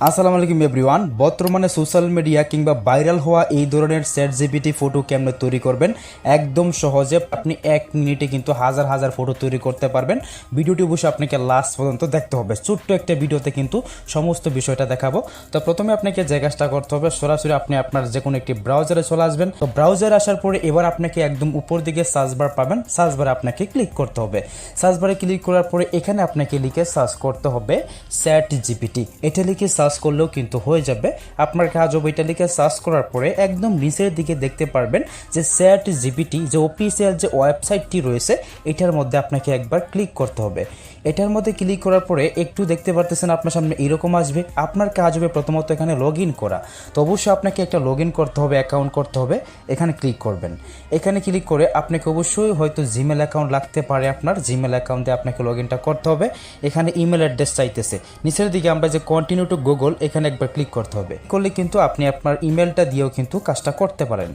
আসসালামু আলাইকুম এভরিওয়ান। বর্তমানে সোশ্যাল মিডিয়া কিংবা ভাইরাল হওয়া এই ধরনের চ্যাটজিপিটি ফটো কেমনে তৈরি করবেন একদম সহজে আপনি 1 মিনিটে কিন্তু হাজার হাজার ফটো তৈরি করতে পারবেন। ভিডিওটি অবশ্যই আপনাকে লাস্ট পর্যন্ত দেখতে হবে। ছোট্ট একটা ভিডিওতে কিন্তু সমস্ত বিষয়টা দেখাবো। তো প্রথমে আপনাকে যে কাজটা করতে হবে, সরাসরি আপনি আপনার যে কোনো একটি ব্রাউজারে চলে আসবেন। তো ব্রাউজারে আসার পরে এবার আপনাকে একদম উপর দিকে সার্চ বার পাবেন, সার্চ বারে আপনাকে ক্লিক করতে হবে। সার্চ বারে ক্লিক করার পরে এখানে আপনাকে লিখে সার্চ করতে হবে চ্যাটজিপিটি। এটা লিখে সার্চ করলেও কিন্তু হয়ে যাবে। আপনার কাজ হবে এটা লিখে সার্চ করার পরে একদম নিচের দিকে দেখতে পারবেন যে চ্যাটজিপিটি যে অফিসিয়াল যে ওয়েবসাইটটি রয়েছে এটার মধ্যে আপনাকে একবার ক্লিক করতে হবে। এটার মধ্যে ক্লিক করার পরে একটু দেখতে পারতেছেন আপনার সামনে এরকম আসবে। আপনার কাজ হবে প্রথমত এখানে লগ ইন করা। তো অবশ্যই আপনাকে একটা লগ ইন করতে হবে, অ্যাকাউন্ট করতে হবে। এখানে ক্লিক করবেন। এখানে ক্লিক করে আপনাকে অবশ্যই হয়তো জিমেল অ্যাকাউন্ট লাগতে পারে, আপনার জিমেল অ্যাকাউন্টে আপনাকে লগ ইনটা করতে হবে। এখানে ইমেল অ্যাড্রেস চাইতেছে। নিচের দিকে আমরা যে কন্টিনিউ টু গুগল এখানে একবার ক্লিক করতে হবে। করলে কিন্তু আপনি আপনার ইমেলটা দিয়েও কিন্তু কাজটা করতে পারেন।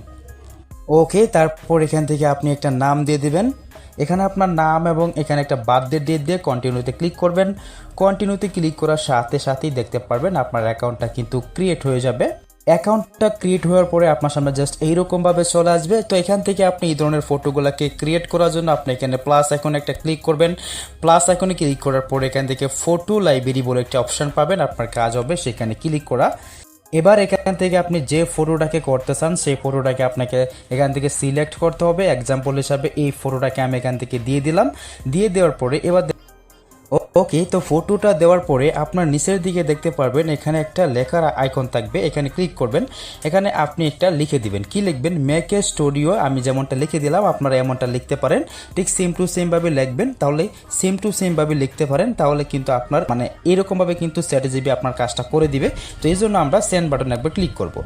ওকে, তারপর এখান থেকে আপনি একটা নাম দিয়ে দিবেন। এখানে আপনার নাম এবং এখানে একটা বার্থডে ডেট দিয়ে কন্টিনিউতে ক্লিক করবেন। কন্টিনিউতে ক্লিক করার সাথে সাথেই দেখতে পারবেন আপনার অ্যাকাউন্টটা কিন্তু ক্রিয়েট হয়ে যাবে। অ্যাকাউন্টটা ক্রিয়েট হওয়ার পরে আপনার সামনে জাস্ট এইরকমভাবে চলে আসবে। তো এখান থেকে আপনি এই ধরনের ফটোগুলোকে ক্রিয়েট করার জন্য আপনি এখানে প্লাস আইকনে একটা ক্লিক করবেন। প্লাস আইকনে ক্লিক করার পরে এখান থেকে ফটো লাইব্রেরি বলে একটা অপশন পাবেন। আপনার কাজ হবে সেখানে ক্লিক করা। এবার এখান থেকে আপনি যে ফটোটাকে করতে চান সেই ফটোটাকে আপনাকে এখান থেকে সিলেক্ট করতে হবে। এক্সাম্পল হিসাবে এই ফটোটাকে আমি এখান থেকে দিয়ে দিলাম। দিয়ে দেওয়ার পরে এবার ওকে, তো ফটোটা দেওয়ার পরে আপনার নিচের দিকে দেখতে পারবেন এখানে একটা লেখার আইকন থাকবে। এখানে ক্লিক করবেন। এখানে আপনি একটা লিখে দিবেন। কি লিখবেন? Make a studio. আমি যেমনটা লিখে দিলাম আপনারা এমনটা লিখতে পারেন। ঠিক সেম টু সেম ভাবে লিখবেন। তাহলে সেম টু সেম ভাবে লিখতে পারেন, তাহলে কিন্তু আপনার মানে এরকমভাবে কিন্তু চ্যাটজিপিটি আপনার কাজটা করে দিবে। তো এই জন্য আমরা সেন্ড বাটনে একবার ক্লিক করব।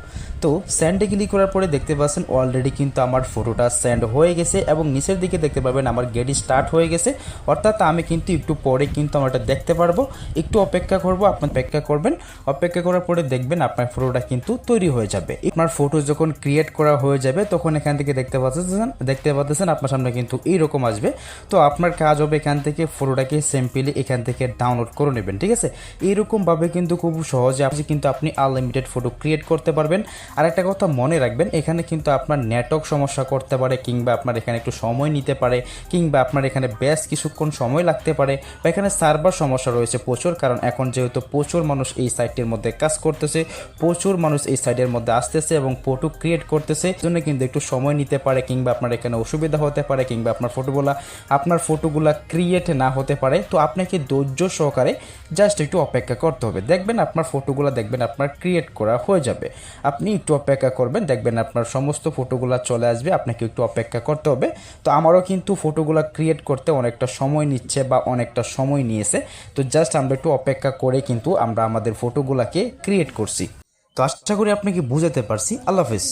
তো সেন্ডে ক্লিক করার পরে দেখতে পাচ্ছেন অলরেডি কিন্তু আমার ফটোটা সেন্ড হয়ে গেছে এবং নিচের দিকে দেখতে পাবেন আমার গেট স্টার্ট হয়ে গেছে। অর্থাৎ আমি কিন্তু একটু পরে কিন্তু আমরা এটা দেখতে পারবো। একটু অপেক্ষা করব, আপনি অপেক্ষা করবেন। অপেক্ষা করার পরে দেখবেন আপনার ফটোটা কিন্তু তৈরি হয়ে যাবে। আপনার ফটো যখন ক্রিয়েট করা হয়ে যাবে তখন এখান থেকে দেখতে পাচ্ছেন আপনার সামনে কিন্তু এইরকম আসবে। তো আপনার কাজ হবে এখান থেকে ফটোটাকে সিম্পলি এখান থেকে ডাউনলোড করে নেবেন। ঠিক আছে, এইরকম ভাবে কিন্তু খুব সহজে কিন্তু আপনি আনলিমিটেড ফটো ক্রিয়েট করতে পারবেন। আর একটা কথা মনে রাখবেন, এখানে কিন্তু আপনার নেটওয়ার্ক সমস্যা করতে পারে, কিংবা আপনার এখানে একটু সময় নিতে পারে, কিংবা আপনার এখানে বেশ কিছুক্ষণ সময় লাগতে পারে, বা এখানে সার্ভার সমস্যা রয়েছে প্রচুর। কারণ এখন যেহেতু প্রচুর মানুষ এই সাইটের মধ্যে কাজ করতেছে, প্রচুর মানুষ এই সাইটের মধ্যে আসতেছে এবং ফটো ক্রিয়েট করতেছে, জন্য কিন্তু একটু সময় নিতে পারে, কিংবা আপনার এখানে অসুবিধা হতে পারে, কিংবা আপনার ফটোগুলা ক্রিয়েট না হতে পারে। তো আপনাকে ধৈর্য সহকারে জাস্ট একটু অপেক্ষা করতে হবে। দেখবেন আপনার ফটোগুলা আপনার ক্রিয়েট করা হয়ে যাবে। আপনি একটু অপেক্ষা করবেন, দেখবেন আপনার সমস্ত ফটোগুলা চলে আসবে। আপনাকে একটু অপেক্ষা করতে হবে। তো আমারও কিন্তু ফটোগুলা ক্রিয়েট করতে অনেকটা সময় নিচ্ছে বা অনেকটা সময় নিয়েছে। তো জাস্ট আমরা একটু অপেক্ষা করে কিন্তু আমরা আমাদের ফটোগুলাকে ক্রিয়েট করছি। তো আশা করি আপনাকে বুঝাতে পারছি। আল্লাহ হাফেজ।